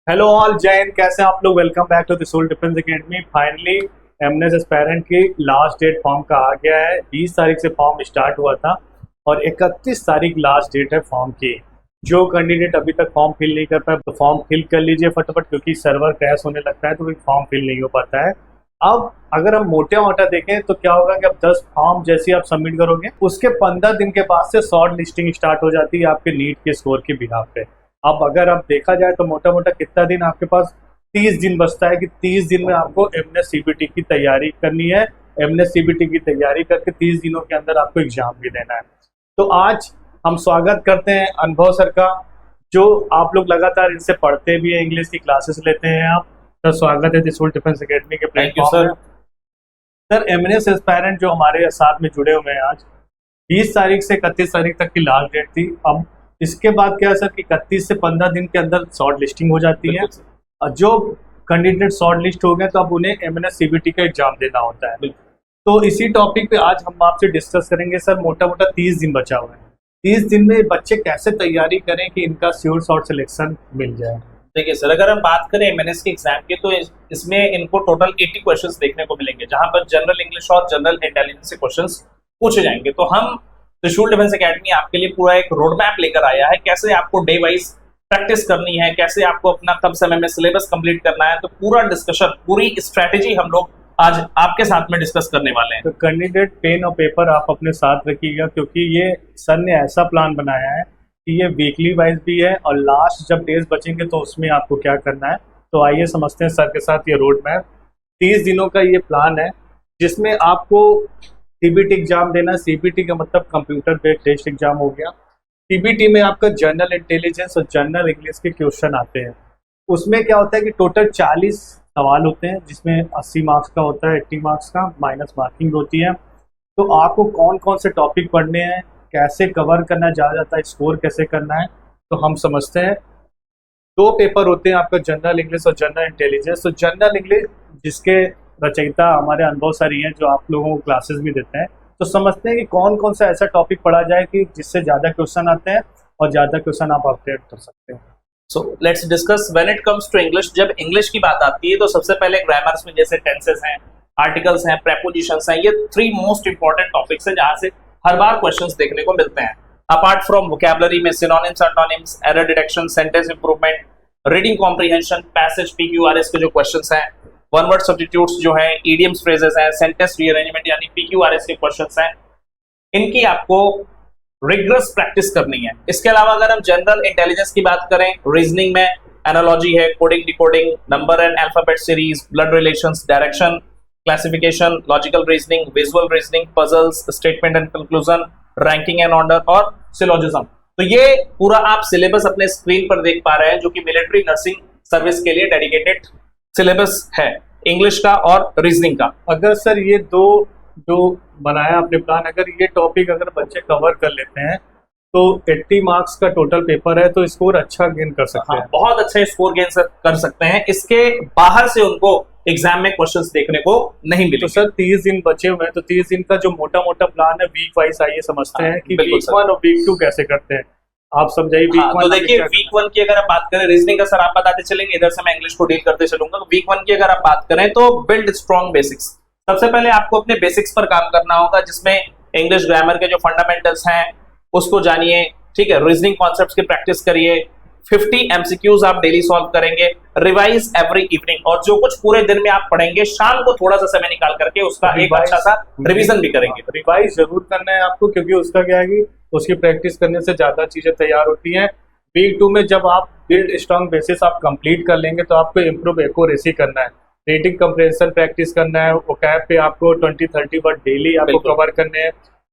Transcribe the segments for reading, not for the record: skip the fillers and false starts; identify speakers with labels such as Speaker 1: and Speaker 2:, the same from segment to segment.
Speaker 1: Hello all, जय हिंद। कैसे हैं आप लोग? Welcome back to the civil defence academy. Finally MNS aspirant की लास्ट डेट फॉर्म का आ गया है। 20 तारीख से फॉर्म स्टार्ट हुआ था और 31 तारीख लास्ट डेट है फॉर्म की। जो कैंडिडेट अभी तक फॉर्म फिल नहीं कर पाए तो फॉर्म फिल कर लीजिए फटाफट, क्योंकि सर्वर क्रैश होने लगता है तो फॉर्म फिल नहीं हो पाता है। अब अगर हम मोटा देखें तो क्या होगा कि अब 10 फॉर्म जैसे आप सबमिट करोगे उसके 15 दिन के बाद से शॉर्ट लिस्टिंग स्टार्ट हो जाती है आपके नीट के स्कोर के बिहाफ पे। अब अगर आप देखा जाए तो मोटा कितना दिन आपके पास 30 दिन बचता है कि 30 दिन में आपको एमएनएस सीबीटी की तैयारी करनी है। एमएनएस सीबीटी की तैयारी करके 30 दिनों के अंदर आपको एग्जाम भी देना है। तो आज हम स्वागत करते हैं अनुभव सर का, जो आप लोग लगातार इनसे पढ़ते भी हैं, इंग्लिश की क्लासेस लेते हैं आप। तो स्वागत है सिविल डिफेंस एकेडमी के प्लेटफॉर्म पर। सर एमएनएस एस्पायरेंट जो हमारे साथ में जुड़े हुए हैं आज 20 तारीख से 31 तारीख तक की लास्ट डेट थी। अब इसके बाद क्या है सर कि 31 से 15 दिन के अंदर शॉर्ट लिस्टिंग हो जाती है और जो कैंडिडेट शॉर्ट लिस्ट हो गए तो अब उन्हें एमएनएस सीबीटी का एग्जाम देना होता है। तो इसी टॉपिक पे आज हम आपसे डिस्कस करेंगे। सर मोटा 30 दिन बचा हुआ है। 30 दिन में बच्चे कैसे तैयारी करें कि इनका श्योर शॉर्ट सिलेक्शन मिल जाए?
Speaker 2: देखिए सर, अगर हम बात करें एमएनएस के एग्जाम की तो इसमें इनको टोटल 80 क्वेश्चंस देखने को मिलेंगे, जहां पर जनरल इंग्लिश और जनरल इंटेलिजेंस के क्वेश्चंस पूछे जाएंगे। तो हम सिविल डिफेंस एकेडमी आपके लिए पूरा एक रोड मैप लेकर आया है, कैसे आपको डे वाइज प्रैक्टिस करनी है, कैसे आपको अपना कम समय में सिलेबस कंप्लीट करना है। तो पूरा डिस्कशन, पूरी स्ट्रैटेजी हम लोग आज आपके साथ में डिस्कस करने वाले हैं।
Speaker 1: तो कैंडिडेट पेन और पेपर आप अपने साथ रखिएगा, क्योंकि ये सर ने ऐसा प्लान बनाया है कि ये वीकली वाइज भी है और लास्ट जब डेज बचेंगे तो उसमें आपको क्या करना है। तो आइए समझते हैं सर के साथ ये रोड मैप। 30 दिनों का ये प्लान है जिसमें आपको सीबीटी एग्जाम देना। सीबीटी का मतलब कंप्यूटर बेस्ड टेस्ट एग्जाम हो गया। सीबीटी में आपका जनरल इंटेलिजेंस और जनरल इंग्लिश के क्वेश्चन आते हैं। उसमें क्या होता है कि टोटल 40 सवाल होते हैं, जिसमें 80 मार्क्स का होता है, 80 मार्क्स का माइनस मार्किंग होती है। तो आपको कौन कौन से टॉपिक पढ़ने हैं, कैसे कवर करना जाता है, स्कोर कैसे करना है, तो हम समझते हैं। 2 पेपर होते हैं आपका, जनरल इंग्लिश और जनरल इंटेलिजेंस। तो जनरल इंग्लिश जिसके रचयिता हमारे अनुभव सर ही हैं, जो आप लोगों को क्लासेस भी देते हैं। तो समझते हैं कि कौन कौन सा ऐसा टॉपिक पढ़ा जाए कि जिससे ज़्यादा क्वेश्चन आते हैं और ज़्यादा क्वेश्चन आप अपडेट कर सकते हैं।
Speaker 2: So let's discuss when it comes to English. जब इंग्लिश की बात आती है तो सबसे पहले ग्रामर्स में जैसे टेंसेस हैं, आर्टिकल्स हैं, प्रेपोजिशंस हैं, ये 3 मोस्ट इंपॉर्टेंट टॉपिक्स हैं जहाँ से हर बार क्वेश्चंस देखने को मिलते हैं। अपार्ट फ्रॉम वोकैबुलरी में synonyms, antonyms, error detection, sentence improvement, reading comprehension, passage, PQRS के जो क्वेश्चंस हैं, वन वर्ड सब्स्टिट्यूट्स जो हैं, इडियम्स, फ्रेजेस हैं, सेंटेंस रीअरेंजमेंट यानी पीक्यूआरएस के क्वेश्चंस हैं, इनकी आपको रिगरस प्रैक्टिस करनी है। इसके अलावा अगर हम जनरल इंटेलिजेंस की बात करें, रीजनिंग में एनालॉजी है, coding, decoding, number and alphabet series, blood relations, direction, classification, logical reasoning, visual reasoning, puzzles, statement and conclusion, ranking and order और सिलोजिज्म। तो ये पूरा आप सिलेबस अपने स्क्रीन पर देख पा रहे हैं, जो कि मिलिट्री नर्सिंग सर्विस के लिए डेडिकेटेड सिलेबस है, इंग्लिश का और रीजनिंग का।
Speaker 1: अगर सर ये 2 जो बनाया आपने प्लान, अगर ये टॉपिक अगर बच्चे कवर कर लेते हैं तो 80 मार्क्स का टोटल पेपर है, तो स्कोर अच्छा गेन कर सकते हैं।
Speaker 2: बहुत अच्छा स्कोर गेन कर सकते हैं। इसके बाहर से उनको एग्जाम में क्वेश्चंस देखने को नहीं मिले।
Speaker 1: तो सर 30 दिन बचे हुए हैं, तो 30 दिन का जो मोटा प्लान है वीक वाइज आइए समझते हैं कि वीक 1 और वीक 2 कैसे करते हैं। आप समझाइए वीक 1।
Speaker 2: तो देखिए वीक 1 की अगर आप बात करें, रीजनिंग का सर आप बताते चलेंगे, इधर से मैं इंग्लिश को डील करते चलूंगा। तो वीक 1 की अगर आप बात करें तो बिल्ड स्ट्रॉन्ग बेसिक्स। सबसे पहले आपको अपने बेसिक्स पर काम करना होगा, जिसमें इंग्लिश ग्रामर के जो फंडामेंटल्स हैं उसको जानिए, ठीक है। रीजनिंग कॉन्सेप्ट्स की प्रैक्टिस करिए। 50 एमसीक्यूज आप डेली सॉल्व करेंगे। रिवाइज एवरी इवनिंग, और जो कुछ पूरे दिन में आप पढ़ेंगे शाम को थोड़ा सा समय निकाल करके उसका एक अच्छा सा रिवीजन भी करेंगे।
Speaker 1: रिवाइज जरूर करना है आपको, क्योंकि उसका क्या है कि उसकी प्रैक्टिस करने से ज्यादा चीजें तैयार होती हैं। वीक 2 में जब आप बिल्ड स्ट्रॉन्ग बेसिस आप कंप्लीट कर लेंगे तो आपको इम्प्रूव एक्यूरेसी करना है, रीडिंग कंप्रेंशन प्रैक्टिस करना है, वोकैब पे आपको 20-30 वर्ड डेली आपको कवर करने हैं।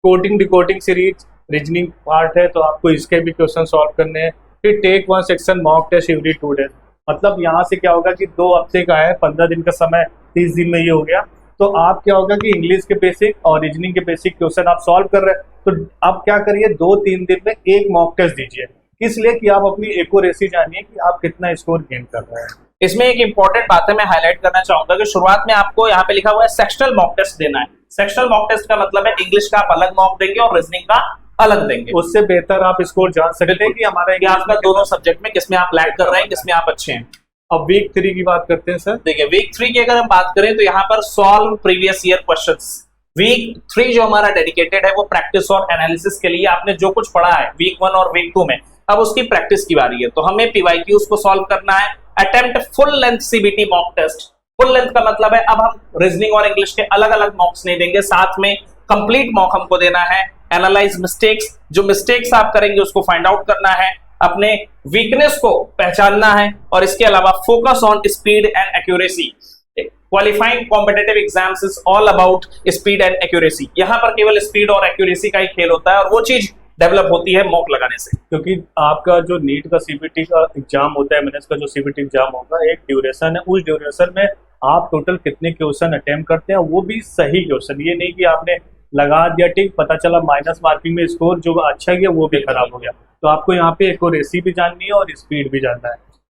Speaker 1: Coding decoding series reasoning part है, तो आपको इसके भी क्वेश्चन सॉल्व करने हैं। फिर take 1 section mock test every 2 days. मतलब यहाँ से क्या होगा कि 2 हफ्ते का है, 15 दिन का समय, 30 दिन में ये हो गया। तो आप क्या होगा कि इंग्लिश के बेसिक और रीजनिंग के बेसिक क्वेश्चन आप सॉल्व कर रहे हैं, तो आप क्या करिए 2-3 दिन में एक मॉक टेस्ट दीजिए, इसलिए कि आप अपनी एक्यूरेसी जानिए कि आप कितना स्कोर गेन कर रहे हैं।
Speaker 2: इसमें एक इंपॉर्टेंट बात है, मैं हाईलाइट करना चाहूंगा कि शुरुआत में आपको यहाँ पे लिखा हुआ है सेक्शनल मॉक टेस्ट देना है। सेक्शनल मॉक टेस्ट का मतलब है इंग्लिश का आप अलग मॉक देंगे और रीजनिंग का अलग देंगे।
Speaker 1: उससे बेहतर आप स्कोर जान सकते हैं कि हमारा
Speaker 2: आपका दोनों सब्जेक्ट में किसमें आप लैग कर रहे हैं, किसमें आप अच्छे हैं।
Speaker 1: अब वीक 3 की बात करते हैं सर।
Speaker 2: देखिए वीक 3 की अगर हम बात करें तो यहाँ पर solve previous year questions. Week 3 जो हमारा डेडिकेटेड है वो प्रैक्टिस और एनालिसिस के लिए। आपने जो कुछ पढ़ा है वीक 1 और वीक 2 में, अब उसकी प्रैक्टिस की बारी है। तो हमें पीवाईक्यूज को सॉल्व करना है। Attempt full length CBT mock test. Full length का मतलब है अब हम रीजनिंग और इंग्लिश के अलग अलग मॉक्स नहीं देंगे, साथ में कंप्लीट मॉक हमको देना है। एनालाइज मिस्टेक्स, जो मिस्टेक्स आप करेंगे उसको फाइंड आउट करना है, अपने वीकनेस को पहचानना है, और इसके अलावा focus on speed and accuracy. Qualifying competitive exams is all about speed and accuracy. यहां पर केवल स्पीड और एक्यूरेसी का ही खेल होता है, और वो चीज डेवलप होती है मॉक लगाने से।
Speaker 1: क्योंकि आपका जो नीट का सीबीटी का एग्जाम होता है, एमएनएस का जो सीबीटी एग्जाम होगा, एक ड्यूरेशन है, उस ड्यूरेशन में आप टोटल कितने क्वेश्चन अटेम्प्ट करते हैं, वो भी सही क्वेश्चन। ये नहीं कि आपने लगा दिया ठीक, पता चला माइनस मार्किंग में स्कोर जो अच्छा गया वो भी खराब हो गया। तो आपको यहाँ पे एक्यूरेसी भी जाननी है और स्पीड भी जानना है।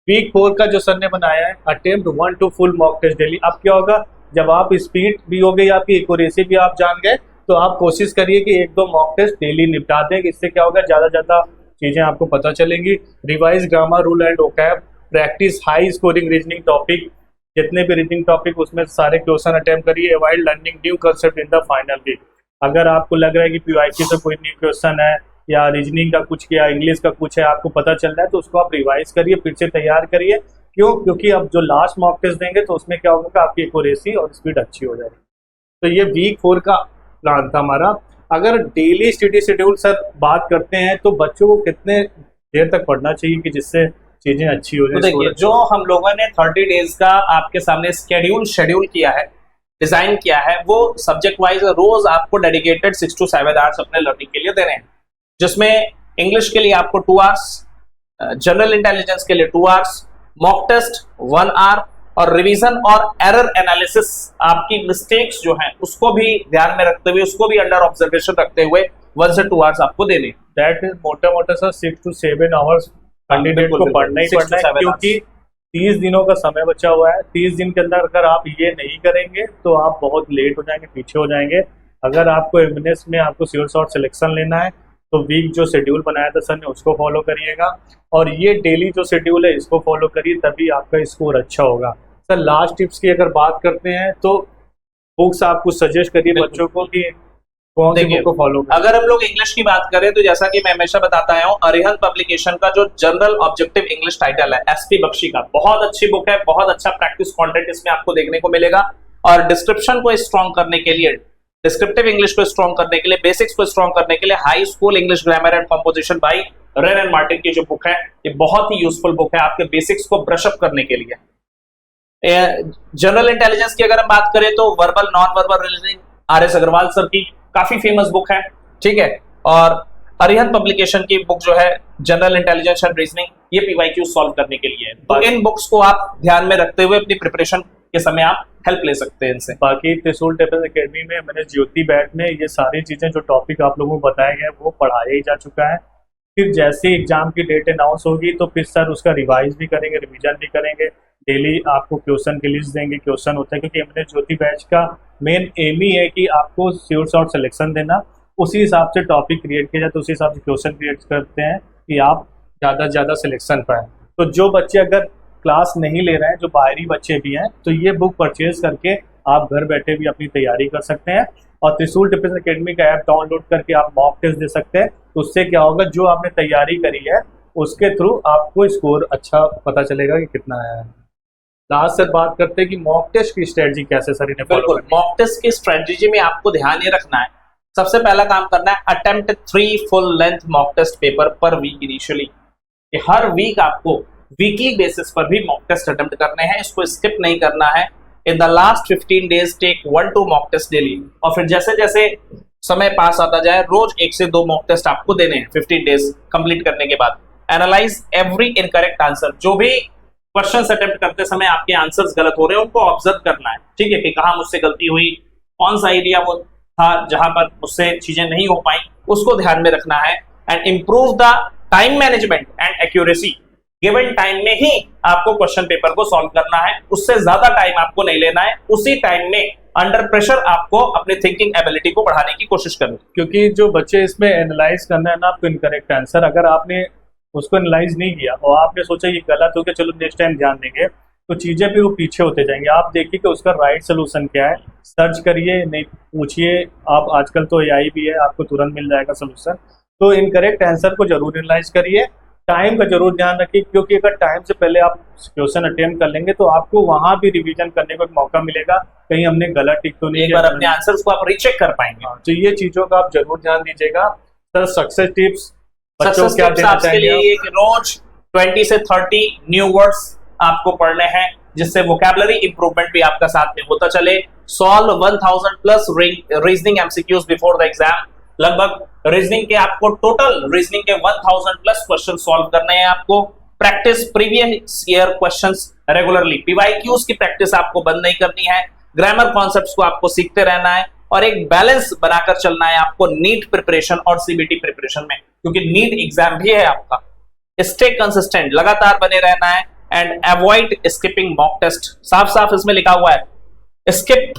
Speaker 1: वीक 4 का जो सर ने बनाया है, attempt 1 to full mock test daily. अब क्या होगा, जब आप स्पीड भी हो गई, आपकी एक्यूरेसी भी आप जान गए, तो आप कोशिश करिए कि 1-2 मॉक टेस्ट डेली निपटा दें। इससे क्या होगा, ज़्यादा ज़्यादा चीज़ें आपको पता चलेंगी। Revise grammar, rule and vocab, practice high scoring reasoning topic, जितने भी रीजनिंग टॉपिक उसमें सारे क्वेश्चन अटेम्प्ट करिए। While learning new concept in the final week. अगर आपको लग रहा है कि पीवाईक्यू से कोई न्यू क्वेश्चन है या रीजनिंग का कुछ या इंग्लिश का कुछ है, आपको पता चल रहा है, तो उसको आप रिवाइज करिए, फिर से तैयार करिए। क्यों? क्योंकि अब जो लास्ट मॉक टेस्ट देंगे तो उसमें क्या होगा, आपकी एक्यूरेसी और स्पीड अच्छी हो जाएगी। तो ये वीक 4 का प्लान था हमारा। अगर डेली स्टडी शेड्यूल सर बात करते हैं तो बच्चों को कितने देर तक पढ़ना चाहिए कि जिससे चीजें अच्छी हो जाए?
Speaker 2: तो देखिए, जो हम लोगों ने 30 डेज का आपके सामने शेड्यूल किया है, डिजाइन किया है, वो सब्जेक्ट वाइज रोज आपको डेडिकेटेड 6 to 7 आवर्स अपने लर्निंग के लिए देने हैं, जिसमें इंग्लिश के लिए आपको 2 आवर्स, जनरल इंटेलिजेंस के लिए 2 आवर्स, मॉक टेस्ट 1 आवर, और रिवीजन और एरर एनालिसिस, आपकी मिस्टेक्स जो हैं उसको भी ध्यान में रखते हुए, उसको भी अंडर ऑब्जर्वेशन रखते हुए 1 से 2 आवर्स आपको देने।
Speaker 1: दैट इज मोटा सर 6 to 7 आवर्स कैंडिडेट को पढ़ना ही पढ़ना है, क्योंकि 30 दिनों का समय बचा हुआ है। 30 दिन के अंदर अगर आप ये नहीं करेंगे तो आप बहुत लेट हो जाएंगे, पीछे हो जाएंगे। अगर आपको एमएनएस में आपको श्योर शॉर्ट सिलेक्शन लेना है तो वीक जो शेड्यूल बनाया था सर ने उसको फॉलो करिएगा, और ये डेली जो शेड्यूल है इसको फॉलो करिए, तभी आपका स्कोर अच्छा होगा। सर लास्ट टिप्स की अगर बात करते हैं तो बुक्स आप कुछ सजेस्ट करिए बच्चों को कि कौन सी बुक को फॉलो करें।
Speaker 2: अगर हम लोग इंग्लिश की बात करें तो जैसा कि मैं हमेशा बताता आया हूँ, अरिहंत पब्लिकेशन का जो जनरल ऑब्जेक्टिव इंग्लिश टाइटल है एसपी बख्शी का, बहुत अच्छी बुक है, बहुत अच्छा प्रैक्टिस कंटेंट इसमें आपको देखने को मिलेगा। और डिस्क्रिप्शन को स्ट्रॉन्ग करने के लिए, डिस्क्रिप्टिव इंग्लिश को स्ट्रॉन्ग करने के लिए, बेसिक्स को स्ट्रॉन्ग करने के लिए high school English grammar and composition bye rain and Martin की जो बुक है, ये बहुत ही यूजफुल बुक है आपके बेसिक्स को ब्रश अप करने के लिए। जनरल इंटेलिजेंस की अगर हम बात करें तो verbal non verbal reasoning R S. Agarwal sir की काफी फेमस बुक है, ठीक है। और अरिहंत पब्लिकेशन की बुक जो है जनरल इंटेलिजेंस एंड रीजनिंग, ये पीवाईक्यू सॉल्व करने के लिए है। तो इन बुक्स को आप ध्यान में रखते हुए अपनी प्रिपरेशन के समय आप हेल्प ले सकते हैं इनसे।
Speaker 1: बाकी त्रिशूल डिफेंस एकेडमी में मैंने ज्योति बैच में ये सारी चीजें जो टॉपिक आप लोगों को बताए गए वो पढ़ाया ही जा चुका है। फिर जैसे एग्जाम की डेट अनाउंस होगी तो फिर सर उसका रिवाइज भी करेंगे, रिवीजन भी करेंगे, डेली आपको क्वेश्चन की लिस्ट देंगे। क्वेश्चन होता है क्योंकि हमने ज्योति बैच का मेन एम ही है कि आपको श्योर शॉर्ट सिलेक्शन देना, उसी हिसाब से टॉपिक क्रिएट किया जाए, तो उसी हिसाब से क्वेश्चन क्रिएट करते हैं कि आप ज़्यादा से ज़्यादा सिलेक्शन पाएँ। तो जो बच्चे अगर क्लास नहीं ले रहे हैं, जो बाहरी बच्चे भी हैं, तो ये बुक परचेज करके आप घर बैठे भी अपनी तैयारी कर सकते हैं। और त्रिशूल डिफेंस एकेडमी का ऐप डाउनलोड करके आप मॉक टेस्ट दे सकते हैं। तो उससे क्या होगा, जो आपने तैयारी करी है उसके थ्रू आपको स्कोर अच्छा पता चलेगा कि कितना आया है। लास्ट सर बात करते हैं कि मॉक टेस्ट की स्ट्रेटजी कैसे सर इन्हें
Speaker 2: बिल्कुल, मॉक टेस्ट की स्ट्रेटजी में आपको ध्यान ये रखना है, सबसे पहला काम करना है attempt 3 full length mock test paper per week initially. हर वीक आपको वीकली बेसिस पर भी मॉक टेस्ट अटेम्प्ट करने हैं, इसको स्किप नहीं करना है। In the last 15 days take 1-2 mock test daily, और फिर जैसे जैसे समय पास आता जाए रोज 1 से 2 मॉक टेस्ट आपको देने हैं 15 डेज कंप्लीट करने के बाद। एनालाइज एवरी इनकरेक्ट आंसर, जो भी क्वेश्चंस अटेम्प्ट करते समय आपके आंसर्स गलत हो रहे हैं उनको ऑब्जर्व करना है, ठीक है, कि कहाँ मुझसे गलती हुई, कौन सा एरिया वो था जहां पर मुझसे चीजें नहीं हो पाई, उसको ध्यान में रखना है। And improve the time management and accuracy, given time में ही आपको क्वेश्चन पेपर को सॉल्व करना है, उससे ज्यादा टाइम आपको नहीं लेना है। उसी टाइम में अंडर प्रेशर आपको अपनी थिंकिंग एबिलिटी को बढ़ाने की कोशिश करनी,
Speaker 1: क्योंकि जो बच्चे इसमें एनालाइज करना है ना आपको इनकरेक्ट आंसर, अगर आपने उसको एनालाइज नहीं किया और आपने सोचा ये गलत हो गया, चलो नेक्स्ट टाइम ध्यान देंगे, तो चीज़ें भी वो पीछे होते जाएंगे। आप देखिए कि उसका राइट सोल्यूशन क्या है, सर्च करिए, नहीं पूछिए आप, आजकल तो एआई भी है, आपको तुरंत मिल जाएगा सोल्यूशन। तो इनकरेक्ट आंसर को जरूर एनालाइज करिए, टाइम का जरूर ध्यान रखिए, क्योंकि अगर टाइम से पहले आप क्वेश्चन अटेम्प्ट कर लेंगे तो आपको वहां भी रिवीजन करने को एक मौका मिलेगा, कहीं हमने गलत टिक तो नहीं
Speaker 2: एक बार अपने आंसर्स को आप रीचेक कर पाएंगे।
Speaker 1: तो ये चीजों का आप जरूर ध्यान दीजिएगा। सर सक्सेस टिप्स बच्चों को क्या देना
Speaker 2: आपके
Speaker 1: चाहेंगे
Speaker 2: लिए ये कि रोज 20 से 30 न्यू वर्ड्स आपको पढ़ने हैं, जिससे वोकैबुलरी इंप्रूवमेंट भी आपका साथ में होता चले। Solve 1000 plus reasoning MCQs before the exam. लगभग रीजनिंग के आपको टोटल रीजनिंग के 1000 प्लस क्वेश्चन सॉल्व करने हैं आपको। Practice previous year questions regularly, PYQs की प्रैक्टिस आपको बंद नहीं करनी है। ग्रामर कॉन्सेप्ट्स को आपको सीखते रहना है और एक बैलेंस बनाकर चलना है आपको नीट प्रिपरेशन और सीबीटी प्रिपरेशन में, क्योंकि नीट एग्जाम भी है आपका। स्टे कंसिस्टेंट, लगातार बने रहना है and avoid skipping mock test. साफ साफ इसमें लिखा हुआ है, स्किप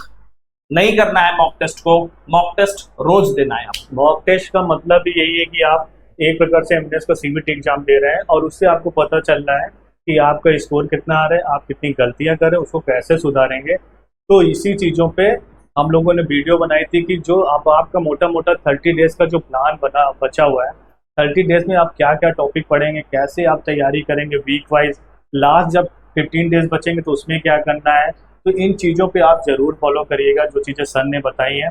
Speaker 2: नहीं करना है मॉक टेस्ट को, मॉक टेस्ट रोज देना है।
Speaker 1: मॉक टेस्ट का मतलब भी यही है कि आप एक प्रकार से एमएनएस का सीबीटी एग्जाम दे रहे हैं और उससे आपको पता चल रहा है कि आपका स्कोर कितना आ रहा है, आप कितनी गलतियां कर रहे हैं, उसको कैसे सुधारेंगे। तो इसी चीज़ों पे हम लोगों ने वीडियो बनाई थी कि जो अब आपका मोटा मोटा 30 डेज का जो प्लान बचा हुआ है, 30 डेज में आप क्या क्या टॉपिक पढ़ेंगे, कैसे आप तैयारी करेंगे वीक वाइज, लास्ट जब 15 डेज बचेंगे तो उसमें क्या करना है। तो इन चीज़ों पे आप ज़रूर फॉलो करिएगा जो चीज़ें सर ने बताई हैं।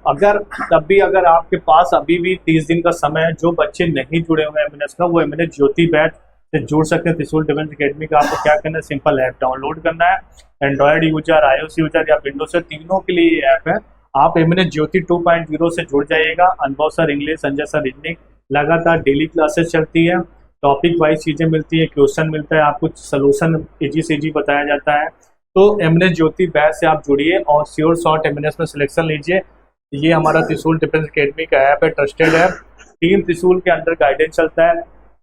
Speaker 1: अगर आपके पास अभी भी 30 दिन का समय है, जो बच्चे नहीं जुड़े हुए हैं एमएनएस का, वो एमएनएस ज्योति बैच से जुड़ सकते हैं। त्रिशूल डिफेंस एकेडमी का आपको क्या करना है, सिंपल ऐप डाउनलोड करना है। एंड्रॉयड यूजर, iOS यूजर या विंडोज से, तीनों के लिए ये ऐप है। आप एमएनएस ज्योति 2.0 से जुड़ जाइएगा। अनुभव sir English, Sanjay sir reasoning, लगातार डेली क्लासेस चलती है, टॉपिक वाइज चीज़ें मिलती है, क्वेश्चन मिलता है, आपको सोल्यूशन इजी से इजी बताया जाता है। तो एमएनएस ज्योति बैच से आप जुड़िए और श्योर शॉट एमएनएस में सिलेक्शन लीजिए। ये हमारा त्रिशूल डिफेंस एकेडमी का ऐप है, ट्रस्टेड ऐप। टीम त्रिशूल के अंडर गाइडेंस चलता है।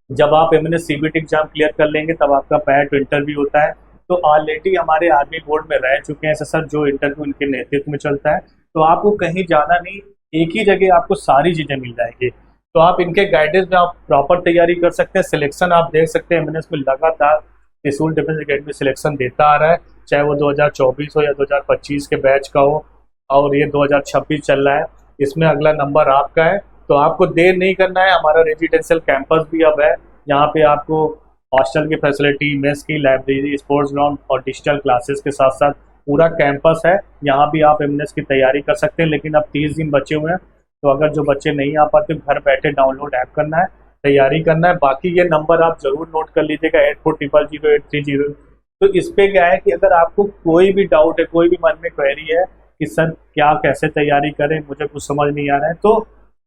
Speaker 1: जब आप एमएनएस सीबीटी एग्जाम क्लियर कर लेंगे तब आपका पैट इंटरव्यू होता है। तो ऑलरेडी हमारे आर्मी बोर्ड में रह चुके हैं सर, जो इंटरव्यू इनके नेतृत्व में चलता है। तो आपको कहीं जाना नहीं, एक ही जगह आपको सारी चीज़ें मिल जाएगी। तो आप इनके गाइडेंस में आप प्रॉपर तैयारी कर सकते हैं। सिलेक्शन आप देख सकते हैं एमएनएस में लगातार त्रिशूल डिफेंस एकेडमी सिलेक्शन देता आ रहा है, चाहे वो 2024 हो या 2025 के बैच का हो, और ये 2026 चल रहा है। इसमें अगला नंबर आपका है, तो आपको देर नहीं करना है। हमारा रेजिडेंशियल कैंपस भी अब है, यहाँ पे आपको हॉस्टल की फैसिलिटी, मेस की, लाइब्रेरी, स्पोर्ट्स ग्राउंड और डिजिटल क्लासेस के साथ साथ पूरा कैंपस है। यहाँ भी आप एमएनएस की तैयारी कर सकते हैं। लेकिन अब 30 दिन बचे हुए हैं, तो अगर जो बच्चे नहीं आ पाते, घर बैठे डाउनलोड ऐप करना है, तैयारी करना है। बाकी ये नंबर आप जरूर नोट कर लीजिएगा, 84000830। तो इस पे क्या है कि अगर आपको कोई भी डाउट है, कोई भी मन में क्वेरी है कि सर क्या कैसे तैयारी करें, मुझे कुछ समझ नहीं आ रहा है, तो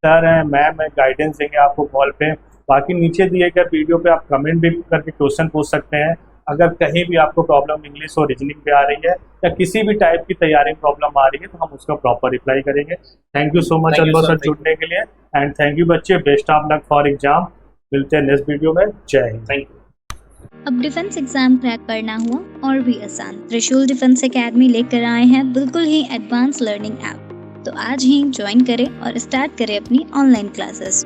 Speaker 1: सर है, मैम है, गाइडेंस देंगे आपको कॉल पे। बाकी नीचे दिए गए वीडियो पे आप कमेंट भी करके क्वेश्चन पूछ सकते हैं। अगर कहीं भी आपको प्रॉब्लम इंग्लिश और रीजनिंग पे आ रही है या किसी भी टाइप की तैयारी प्रॉब्लम आ रही है, तो हम उसका प्रॉपर रिप्लाई करेंगे। Thank you so much Anubhav sir जुड़ने के लिए, एंड थैंक यू बच्चे, best of luck for exam. मिलते हैं नेक्स्ट वीडियो में। जय हिंद।
Speaker 2: Thank you.
Speaker 3: अब डिफेंस एग्जाम क्रैक करना हुआ और भी आसान, त्रिशूल डिफेंस एकेडमी लेकर आए हैं बिल्कुल ही एडवांस लर्निंग ऐप। तो आज ही ज्वाइन करें और स्टार्ट करें अपनी ऑनलाइन क्लासेस।